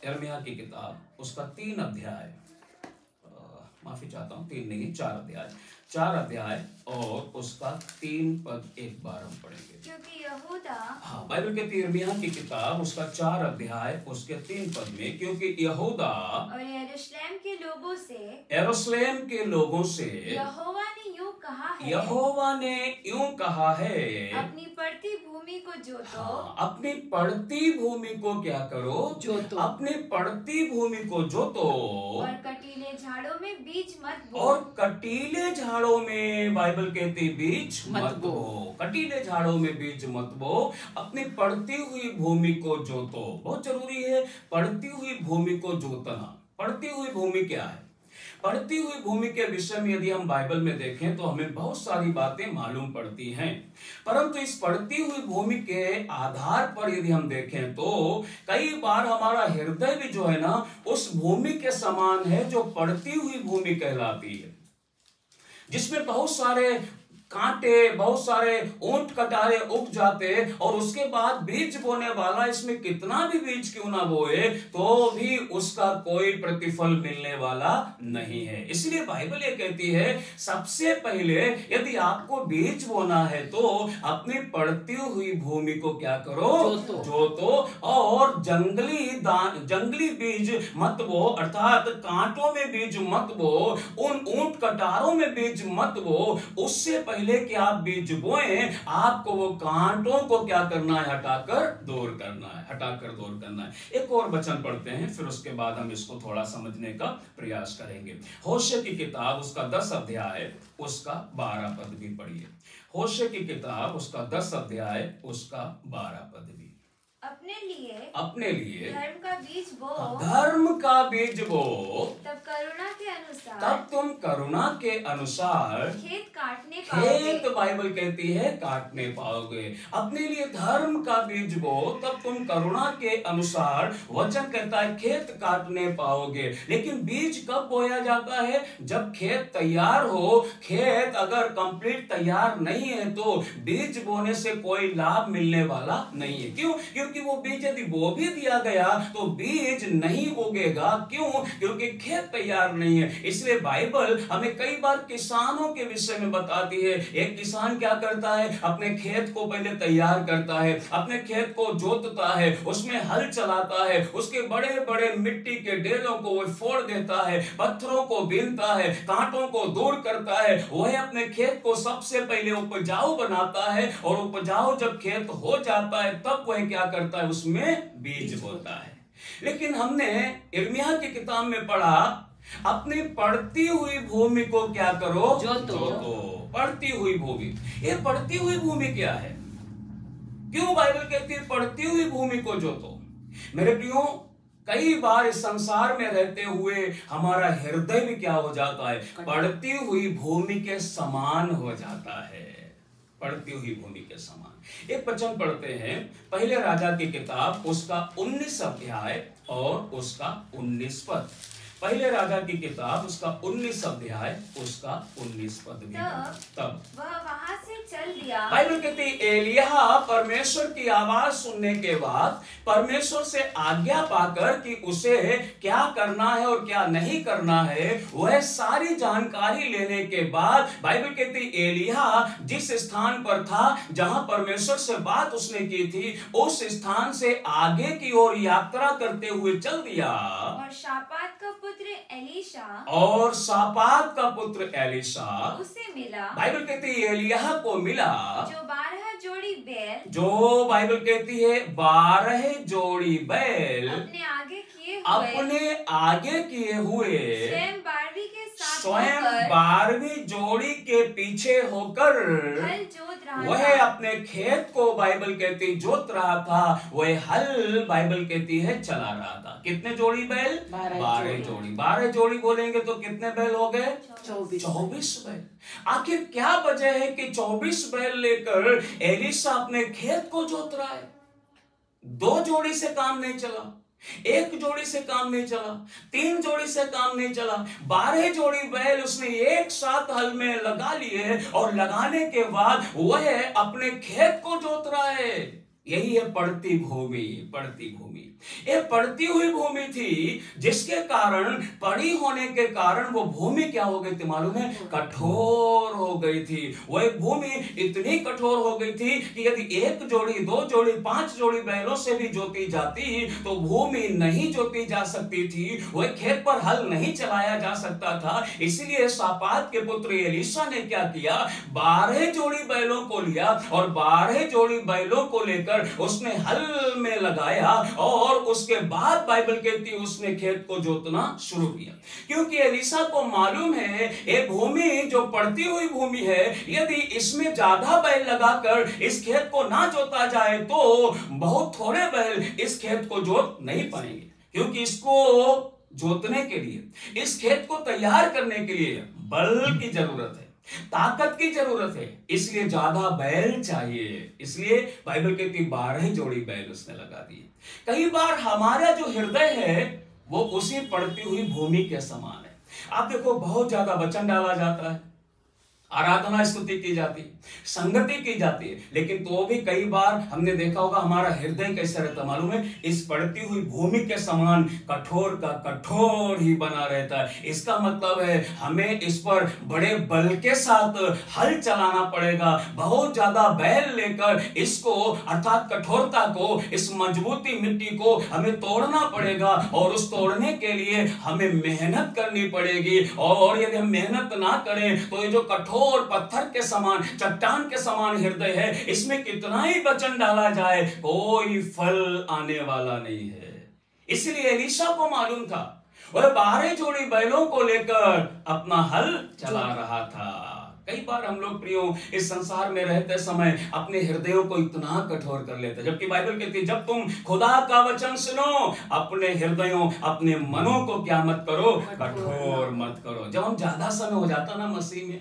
यिर्मयाह की किताब उसका 3 अध्याय, माफी चाहता हूं 3 नहीं 4 अध्याय और उसका 3 पद एक बार हम पढ़ेंगे। क्योंकि यहूदा, हाँ, बाइबल कहती है यिर्मयाह की किताब उसका 4 अध्याय उसके 3 पद में, क्योंकि यहूदा और यरूशलेम के लोगों से यहोवा ने यूं कहा है, यहोवा ने यूं कहा है, अपनी पड़ती भूमि को जोतो। हाँ, अपनी पड़ती भूमि को क्या करो? जोतो। अपनी पड़ती भूमि को जोतो और कटीले झाड़ों में बीज मत बो। और कटीले झाड़ों में बाइबल कहती बीज मत बो। कटीले झाड़ों में बीज मत बो, अपनी पड़ती हुई भूमि को जोतो। बहुत जरूरी है पड़ती हुई भूमि को जोतना। पड़ती हुई भूमि क्या है? पड़ती हुई भूमि के विषय में यदि हम बाइबल में देखें तो हमें बहुत सारी बातें मालूम पड़ती हैं, परंतु इस पड़ती हुई भूमि के आधार पर यदि हम देखें तो कई बार हमारा हृदय भी जो है ना उस भूमि के समान है जो पड़ती हुई भूमि कहलाती है, जिसमें बहुत सारे कांटे, बहुत सारे ऊंट कटारे उग जाते और उसके बाद बीज बोने वाला इसमें कितना भी बीज क्यों ना बोए तो भी उसका कोई प्रतिफल मिलने वाला नहीं है। इसलिए बाइबल ये कहती है सबसे पहले यदि आपको बीज बोना है तो अपनी पड़ती हुई भूमि को क्या करो? जोतो और जंगली बीज मत बो, अर्थात कांटों में बीज मत बो, उन ऊंट कटारों में बीज मत बो। उससे पहले कि आप बीज बोएं आपको वो कांटों को क्या करना है? हटाकर दूर करना है, हटाकर दूर करना है। एक और वचन पढ़ते हैं फिर उसके बाद हम इसको थोड़ा समझने का प्रयास करेंगे। होशे की किताब उसका 10 अध्याय उसका 12 पद भी पढ़िए। होशे की किताब उसका 10 अध्याय उसका 12 पद भी। अपने लिए धर्म का बीज बो, धर्म का बीज बो, तब करुणा के अनुसार, तब तुम करुणा के अनुसार खेत काटने पाओगे। खेत बाइबल कहती है काटने पाओगे। अपने लिए धर्म का बीज बो तब तुम करुणा के अनुसार, वचन कहता है खेत काटने पाओगे। लेकिन बीज कब बोया जाता है? जब खेत तैयार हो। खेत अगर कंप्लीट तैयार नहीं है तो बीज बोने से कोई लाभ मिलने वाला नहीं है। क्यों? क्योंकि वो बीज यदि बो भी दिया गया तो बीज नहीं उगेगा। क्यों? क्योंकि खेत तैयार नहीं है। इसलिए बाइबल हमें कई बार किसानों के विषय में बताती है। एक किसान क्या करता है? अपने खेत को पहले तैयार करता है, अपने खेत को जोतता है, उसमें हल चलाता है, उसके बड़े बड़े मिट्टी के ढेरों को वो फोड़ देता है, पत्थरों को बीनता है, कांटों को दूर करता है। वह अपने खेत को सबसे पहले उपजाऊ बनाता है और उपजाऊ जब खेत हो जाता है तब वह क्या करता है? उसमें बीज बोता है। लेकिन हमने यिर्मयाह की किताब में पढ़ा अपनी पड़ती हुई भूमि को क्या करो? जोतो। पड़ती हुई भूमि। ये पड़ती हुई भूमि क्या है? क्यों बाइबल कहती है पड़ती हुई भूमि को जोतो? मेरे प्रियो, कई बार इस संसार में रहते हुए हमारा हृदय भी क्या हो जाता है? पड़ती हुई भूमि के समान हो जाता है। पड़ती हुई भूमि के समान। एक वचन पढ़ते हैं पहले राजा की किताब उसका 19 अध्याय और उसका 19 पद। पहले राजा की किताब उसका 19 अध्याय उसका 19 पद भी। तब वह वहां से चल दिया। बाइबल कहती है एलिय्याह परमेश्वर की आवाज सुनने के बाद परमेश्वर से आज्ञा पाकर कि उसे क्या करना है और क्या नहीं करना है वह सारी जानकारी लेने के बाद बाइबल कहती है एलिय्याह जिस स्थान पर था जहां परमेश्वर से बात उसने की थी उस स्थान से आगे की ओर यात्रा करते हुए चल दिया। और शापात का पुत्र एलीशा उसे मिला। बाइबल कहती है एलिय्याह को मिला जो 12 जोड़ी बैल, जो बाइबल कहती है 12 जोड़ी बैल अपने आगे किए हुए स्वयं 12 जोड़ी के पीछे होकर हल जोत रहा वह अपने खेत को बाइबल कहती जोत रहा था। वह हल बाइबल कहती है चला रहा था। कितने जोड़ी बैल? 12 जोड़ी। 12 जोड़ी बोलेंगे तो कितने बैल हो गए? 24 बैल। आखिर क्या वजह है कि 24 बैल लेकर एलीशा अपने खेत को जोत रहा है? 2 जोड़ी से काम नहीं चला, 1 जोड़ी से काम नहीं चला, 3 जोड़ी से काम नहीं चला, 12 जोड़ी बैल उसने एक साथ हल में लगा लिए और लगाने के बाद वह अपने खेत को जोत रहा है। यही है पड़ती भूमि। पड़ती भूमि, ये पड़ती हुई भूमि थी, जिसके कारण, पड़ी होने के कारण वो भूमि क्या हो गई थी मालूम है? कठोर हो गई थी। वो एक भूमि इतनी कठोर हो गई थी कि यदि 1 जोड़ी, 2 जोड़ी, 5 जोड़ी बैलों से भी जोती जाती तो भूमि नहीं जोती जा सकती थी। वो खेत पर हल नहीं चलाया जा सकता था। इसलिए शापात के पुत्र एलीशा ने क्या किया? 12 जोड़ी बैलों को लिया और 12 जोड़ी बैलों को लेकर उसने हल में लगाया और उसके बाद बाइबल कहती है उसने खेत को जोतना शुरू किया। क्योंकि एलीशा को मालूम है ये भूमि जो पड़ती हुई भूमि है, यदि इसमें ज्यादा बैल लगाकर इस खेत को ना जोता जाए तो बहुत थोड़े बैल इस खेत को जोत नहीं पाएंगे। क्योंकि इसको जोतने के लिए, इस खेत को तैयार करने के लिए बल की जरूरत है, ताकत की जरूरत है, इसलिए ज्यादा बैल चाहिए। इसलिए बाइबल कहती 12 जोड़ी बैल उसने लगा दिए। कई बार हमारा जो हृदय है वो उसी पड़ती हुई भूमि के समान है। आप देखो बहुत ज्यादा वचन डाला जाता है, आराधना स्तुति की जाती है, संगति की जाती है, लेकिन तो भी कई बार हमने देखा होगा हमारा हृदय कैसा रहता मालूम है? इस पड़ती हुई भूमि के समान कठोर का कठोर ही बना रहता है। इसका मतलब है हमें इस पर बड़े बल के साथ हल चलाना पड़ेगा, बहुत ज्यादा बैल लेकर इसको अर्थात कठोरता को, इस मजबूती मिट्टी को हमें तोड़ना पड़ेगा और उस तोड़ने के लिए हमें मेहनत करनी पड़ेगी। और यदि हम मेहनत ना करें तो ये जो कठोर और पत्थर के समान, चट्टान के समान हृदय है, इसमें कितना ही वचन डाला जाए कोई फल आने वाला नहीं है। इसलिए एलीशा को मालूम था, वह 12 जोड़ी बैलों को लेकर अपना हल चला रहा था। कई बार हम लोग प्रियो इस संसार में रहते समय अपने हृदयों को इतना कठोर कर लेते, जबकि बाइबल कहती है जब तुम खुदा का वचन सुनो अपने हृदयों, अपने मनों को क्या मत करो? कठोर मत करो। जब हम ज्यादा समय हो जाता ना मसीह में,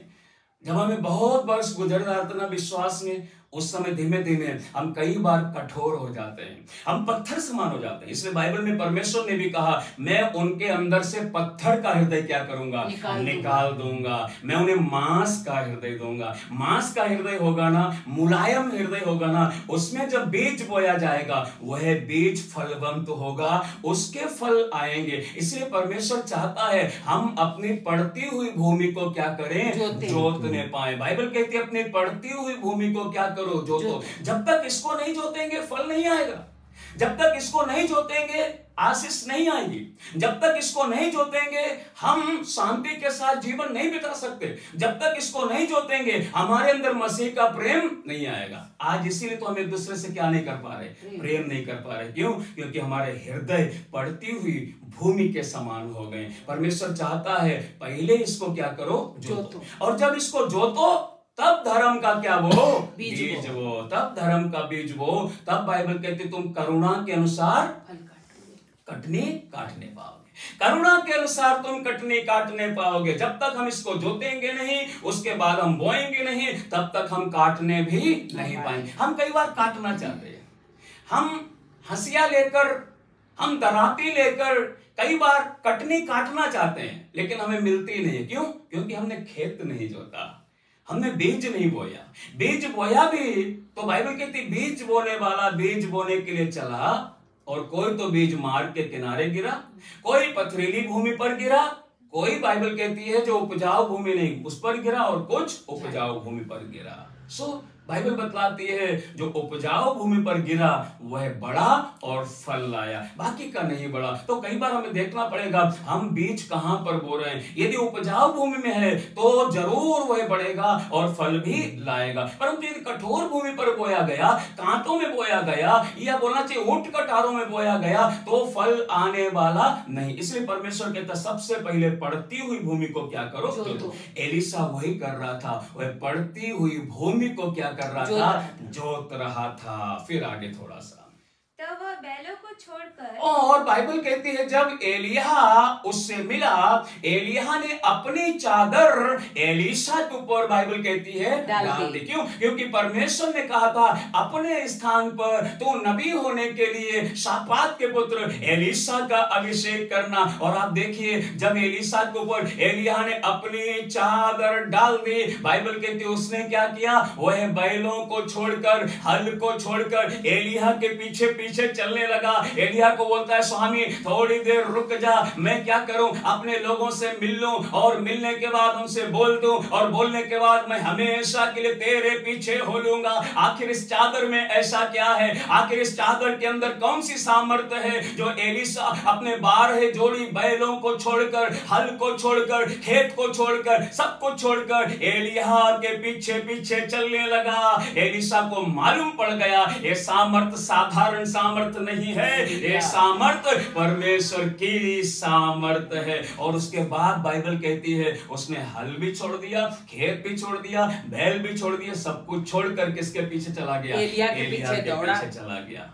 जब हमें बहुत वर्ष गुजर जाता ना विश्वास में, उस समय धीमे धीमे हम कई बार कठोर हो जाते हैं, हम पत्थर समान हो जाते हैं। इसलिए बाइबल में परमेश्वर ने भी कहा मैं उनके अंदर से पत्थर का हृदय क्या करूंगा? निकाल दूंगा। मैं उन्हें मांस का हृदय दूंगा। मांस का हृदय होगा ना, मुलायम हृदय होगा ना, उसमें जब बीज बोया जाएगा वह बीज फलवंत होगा, उसके फल आएंगे। इसलिए परमेश्वर चाहता है हम अपनी पड़ती हुई भूमि को क्या करें? जोतने पाए। बाइबल कहती है अपनी पड़ती हुई भूमि को क्या करो? जोतो। जब तक इसको नहीं जोतेंगे फल नहीं आएगा, जब तक इसको नहीं जोतेंगे आशीष नहीं आएगी, जब तक इसको नहीं जोतेंगे हम शांति के साथ जीवन नहीं बिता सकते, जब तक इसको नहीं जोतेंगे हमारे अंदर मसीह का प्रेम नहीं आएगा। आज इसीलिए तो हम एक दूसरे से क्या नहीं कर पा रहे? प्रेम नहीं कर पा रहे। क्यों? क्योंकि हमारे हृदय पड़ती हुई भूमि के समान हो गए। परमेश्वर चाहता है पहले इसको क्या करो? जोतो। और जब इसको जोतो तब धर्म का क्या वो? बीज वो। तब धर्म का बीज वो, तब बाइबल कहती तुम करुणा के अनुसार कटनी काटने पाओगे। करुणा के अनुसार तुम कटनी काटने पाओगे। जब तक हम इसको जोतेंगे नहीं, उसके बाद हम बोएंगे नहीं, तब तक हम काटने भी नहीं पाएंगे। हम कई बार काटना चाहते हैं, हम हंसिया लेकर, हम दराती लेकर कई बार कटनी काटना चाहते हैं, लेकिन हमें मिलती नहीं। क्यों? क्योंकि हमने खेत नहीं जोता, हमने बीज नहीं बोया। बीज बोया भी तो बाइबल कहती बीज बोने वाला बीज बोने के लिए चला और कोई तो बीज मार्ग के किनारे गिरा, कोई पथरीली भूमि पर गिरा, कोई बाइबल कहती है जो उपजाऊ भूमि नहीं उस पर गिरा और कुछ उपजाऊ भूमि पर गिरा। बाइबल बतलाती है जो उपजाऊ भूमि पर गिरा वह बड़ा और फल लाया, बाकी का नहीं बड़ा। तो कई बार हमें देखना पड़ेगा हम बीज कहां पर बो रहे हैं। यदि उपजाऊ भूमि में है तो जरूर वह बढ़ेगा और फल भी लाएगा, परंतु यदि कठोर भूमि पर बोया गया, कांटों में बोया गया, या बोलना चाहिए ऊंट कटारों में बोया गया, तो फल आने वाला नहीं। इसलिए परमेश्वर कहता सबसे पहले पड़ती हुई भूमि को क्या करो? जोतो। एलीशा वही कर रहा था, वह पड़ती हुई भूमि को क्या कर रहा था? जोत रहा था। फिर आगे थोड़ा सा तब वह बैलों को छोड़कर और बाइबल कहती है जब एलिया उससे मिला, एलिया ने अपनी चादर एलीशा के ऊपर बाइबल कहती है डाल दी। क्यों? क्योंकि परमेश्वर ने कहा था अपने स्थान पर तो नबी होने के लिए शापात के पुत्र एलीशा का अभिषेक करना। और आप देखिए जब एलीशा के ऊपर एलिया ने अपनी चादर डाल दी, बाइबल कहती है उसने क्या किया, वह बैलों को छोड़कर हल को छोड़कर एलिया के पीछे पीछे चलने लगा। एलिया को बोलता है स्वामी थोड़ी देर रुक जा, मैं क्या करूं, अपने लोगों से मिल लूं और मिलने के बाद उनसे बोल दूं और बोलने के बाद मैं हमेशा के लिए तेरे पीछे हो लूंगा। आखिर इस चादर में ऐसा क्या है, आखिर इस चादर के अंदर कौन सी सामर्थ्य है जो एलीशा अपने 12 जोड़ी बैलों को छोड़कर, हल को छोड़कर, खेत को छोड़कर, सब कुछ छोड़कर एलिया के पीछे पीछे चलने लगा। एलीशा को मालूम पड़ गया ये सामर्थ्य साधारण सामर्थ्य नहीं है, ये सामर्थ्य परमेश्वर की सामर्थ्य है। और उसके बाद बाइबल कहती है उसने हल भी छोड़ दिया, खेत भी छोड़ दिया, बैल भी छोड़ दिया, सब कुछ छोड़कर किसके पीछे चला गया, एलिया के पीछे चला गया।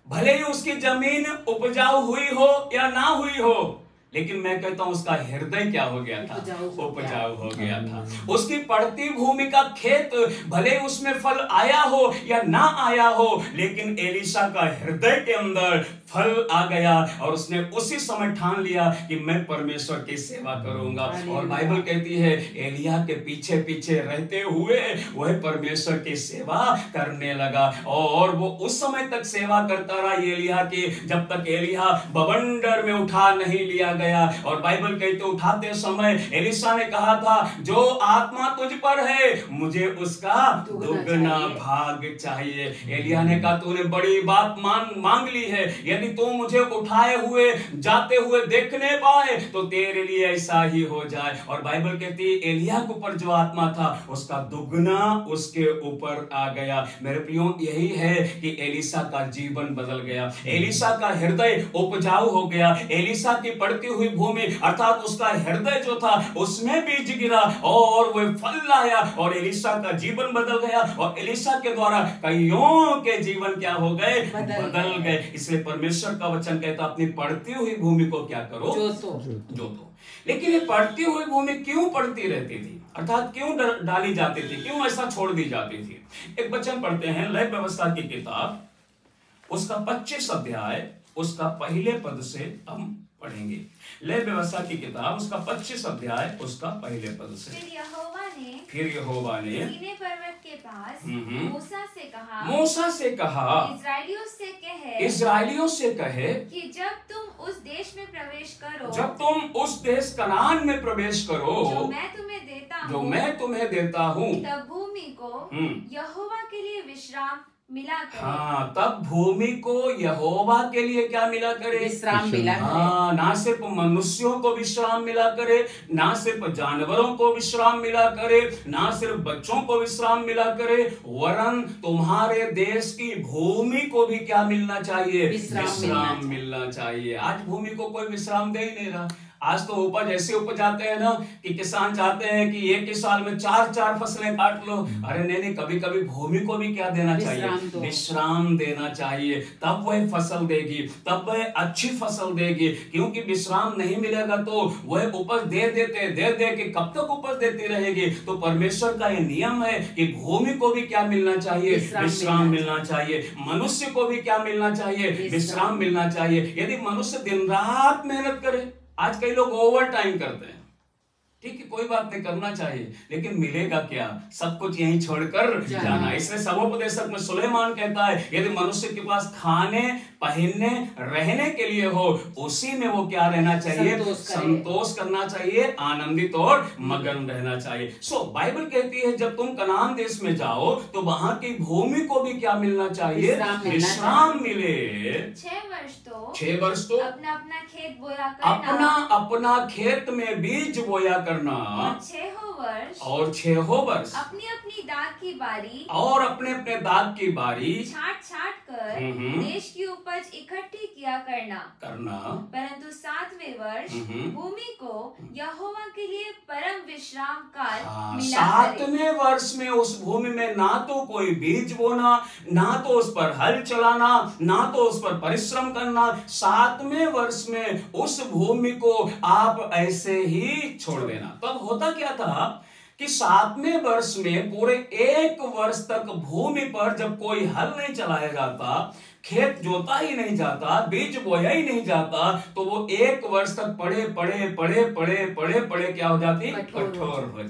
भले ही उसकी जमीन उपजाऊ हुई हो या ना हुई हो, लेकिन मैं कहता हूं उसका हृदय क्या हो गया था, उपजाऊ हो गया था। उसकी पड़ती भूमि का खेत भले उसमें फल आया हो या ना आया हो, लेकिन एलीशा का हृदय के अंदर फल आ गया और उसने उसी समय ठान लिया कि मैं परमेश्वर की सेवा करूंगा। और बाइबल कहती है एलिया के पीछे पीछे रहते हुए वह परमेश्वर की सेवा करने लगा। और वो उस समय तक सेवा करता रहा एलिया की, जब तक एलिया बवंडर में उठा नहीं लिया गया। और बाइबल कहते उठाते समय एलीशा ने कहा था जो आत्मा तुझ पर है मुझे उसका दुगना भाग चाहिए। एलिया ने कहा तूने बड़ी बात मांग ली है, यदि तू मुझे उठाए हुए जाते हुए देखने पाए तो तेरे लिए ऐसा ही हो जाए। और बाइबल कहती है एलिया के ऊपर जो आत्मा था उसका दुगना उसके ऊपर आ गया। मेरे प्रियो यही है कि एलीशा का जीवन बदल गया, एलीशा का हृदय उपजाऊ हो गया। एलीशा की पड़ती हुई भूमि अर्थात उसका हृदय जो था उसमें बीज गिरा और वह फल लाया और एलीशा का जीवन बदल गया। और एलीशा के द्वारा कईयों के जीवन क्या हो गए, बदल गए। इसलिए परमेश्वर का वचन कहता अपनी पड़ती हुई भूमि को क्या करो, जोतो। लेकिन ये पड़ती हुई भूमि क्यों पड़ती रहती थी, अर्थात क्यों डाली जाती थी, क्यों ऐसा छोड़ दी जाती थी। एक वचन पढ़ते हैं लय व्यवस्था की किताब उसका 25 अध्याय उसका पहले पद से हम पढ़ेंगे। लय व्यवस्था की किताब उसका 25 अध्याय उसका पहले पद से। फिर यहोवा ने सीनै पर्वत के पास मूसा से कहा इस्राएलियों से कहे कि जब तुम उस देश में प्रवेश करो, जब तुम उस देश कनान में प्रवेश करो जो मैं तुम्हें देता हूँ, तब भूमि को यहोवा के लिए विश्राम मिला करे। हाँ, तब भूमि को यहोवा के लिए क्या मिला करे, विश्राम मिला करे। हाँ, ना सिर्फ मनुष्यों को विश्राम मिला करे, ना सिर्फ जानवरों को विश्राम मिला करे, ना सिर्फ बच्चों को विश्राम मिला करे, वरन तुम्हारे देश की भूमि को भी क्या मिलना चाहिए, विश्राम मिलना चाहिए। आज भूमि को कोई विश्राम दे ही नहीं रहा। आज तो उपज ऐसे उपज आते हैं ना कि किसान चाहते हैं कि एक ही साल में 4-4 फसलें काट लो। अरे नहीं, कभी कभी भूमि को भी क्या देना चाहिए, विश्राम देना चाहिए, तब वह फसल देगी, तब वह अच्छी फसल देगी। क्योंकि विश्राम नहीं मिलेगा तो वह उपज दे दे के कब तक उपज देती रहेगी। तो परमेश्वर का यह नियम है कि भूमि को भी क्या मिलना चाहिए, विश्राम मिलना चाहिए। मनुष्य को भी क्या मिलना चाहिए, विश्राम मिलना चाहिए। यदि मनुष्य दिन रात मेहनत करे, आज कई लोग ओवर टाइम करते हैं, ठीक है, कोई बात नहीं, करना चाहिए, लेकिन मिलेगा क्या, सब कुछ यहीं छोड़कर जाना। इसलिए सभोपदेशक में सुलेमान कहता है यदि मनुष्य के पास खाने पहनने रहने के लिए हो उसी में वो क्या रहना चाहिए, संतोष करना चाहिए, आनंदित और मगन रहना चाहिए। सो बाइबल कहती है जब तुम कनान देश में जाओ तो वहां की भूमि को भी क्या मिलना चाहिए, विश्राम मिले। 6 वर्ष तो अपना खेत बोया करना, अपना खेत में बीज बोया करना, और 6 वर्ष अपनी अपनी दाख की बारी, और अपने अपने दाख की बारी छाट कर देश के ऊपर उपज इकट्ठी किया करना, परंतु 7वें वर्ष भूमि को यहोवा के लिए परम विश्राम काल मिला करे। 7वें वर्ष में उस भूमि में ना तो कोई बीज बोना, ना तो उस पर हल चलाना, ना तो उस पर परिश्रम करना। 7वें वर्ष में उस भूमि को आप ऐसे ही छोड़ देना। तब होता क्या था कि 7वें वर्ष में पूरे 1 वर्ष तक भूमि पर जब कोई हल नहीं चलाया जाता, खेत जोता ही नहीं जाता, बीज बोया ही नहीं जाता, तो वो 1 वर्ष तक पड़े क्या हो जाती? कठोर हो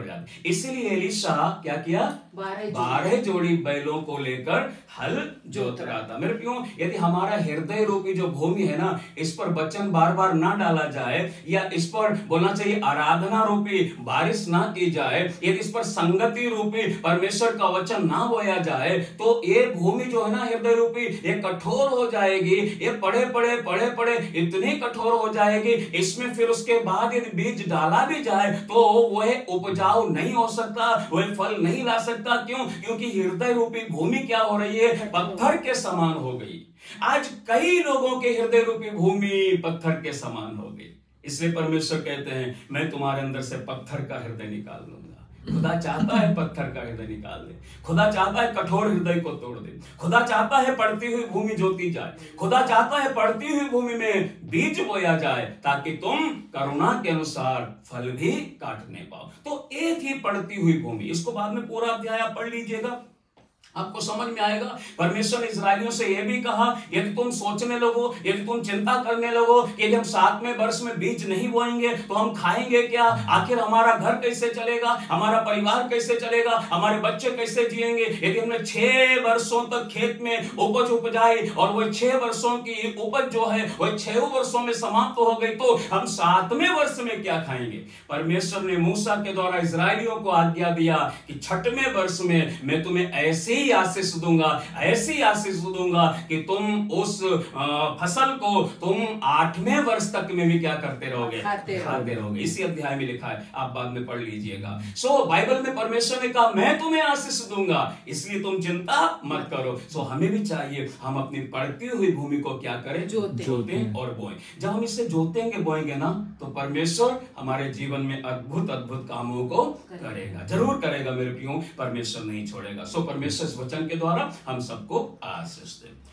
जाती। इसीलिए एलीशा क्या किया? 12 जोड़ी बैलों को लेकर हल जोत रहा था। मेरे प्रियो, यदि हमारा हृदय रूपी जो भूमि है ना, इस पर वचन बार बार ना डाला जाए, या इस पर बोलना चाहिए आराधना रूपी बारिश ना की जाए, यदि इस पर संगति रूपी परमेश्वर का वचन ना बोया जाए, तो ये भूमि जो है ना हृदय रूपी, ये कठोर हो जाएगी। ये पड़े इतनी कठोर हो जाएगी, इसमें फिर उसके बाद यदि बीज डाला भी जाए तो वह उपजाऊ नहीं हो सकता, वह फल नहीं ला सकता। क्यों? क्योंकि हृदय रूपी भूमि क्या हो रही है? पत्थर के समान हो गई। आज कई लोगों के हृदय रूपी भूमि पत्थर के समान हो गई। इसलिए परमेश्वर कहते हैं, मैं तुम्हारे अंदर से पत्थर का हृदय निकाल लूंगा। खुदा चाहता है पत्थर का हृदय निकाल दे। खुदा चाहता है कठोर हृदय को तोड़ दे। खुदा चाहता है पड़ती हुई भूमि जोती जाए। खुदा चाहता है पड़ती हुई भूमि में बीज बोया जाए, ताकि तुम करुणा के अनुसार फल भी काटने पाओ। तो एक ही पड़ती हुई भूमि, इसको बाद में पूरा अध्याय आप पढ़ लीजिएगा, आपको समझ में आएगा। परमेश्वर ने इस्राएलियों से यह भी कहा, यदि तुम सोचने लगो, यदि तुम चिंता करने लगो कि यदि हम 7वें वर्ष में बीज नहीं बोएंगे तो हम खाएंगे क्या, आखिर हमारा घर कैसे चलेगा, हमारा परिवार कैसे चलेगा, हमारे बच्चे कैसे जिएंगे। यदि हमने 6 वर्षों तक खेत में उपज उपजाई और वो 6 वर्षों की उपज जो है वह 6 वर्षों में समाप्त हो गई, तो हम 7वें वर्ष में क्या खाएंगे। परमेश्वर ने मूसा के द्वारा इस्राएलियों को आज्ञा दिया कि 6वें वर्ष में मैं तुम्हें ऐसी आशीष दूंगा कि तुम उस फसल को तुम 8वें वर्ष तक में भी क्या करते रहोगे? खाते रहोगे। इसी अध्याय में लिखा है, आप बाद में पढ़ लीजिएगा। बाइबल में परमेश्वर ने कहा, मैं तुम्हें आशीष दूंगा, इसलिए तुम चिंता मत करो। हमें भी चाहिए हम अपनी पड़ती हुई भूमि को क्या करें? जोतें और बोएं। जब हम इसे जोतेंगे बोएंगे ना, तो परमेश्वर हमारे जीवन में अद्भुत कामों को करेगा, जरूर करेगा। मेरे प्रियो, परमेश्वर नहीं छोड़ेगा। परमेश्वर इस वचन के द्वारा हम सबको आशीष दे।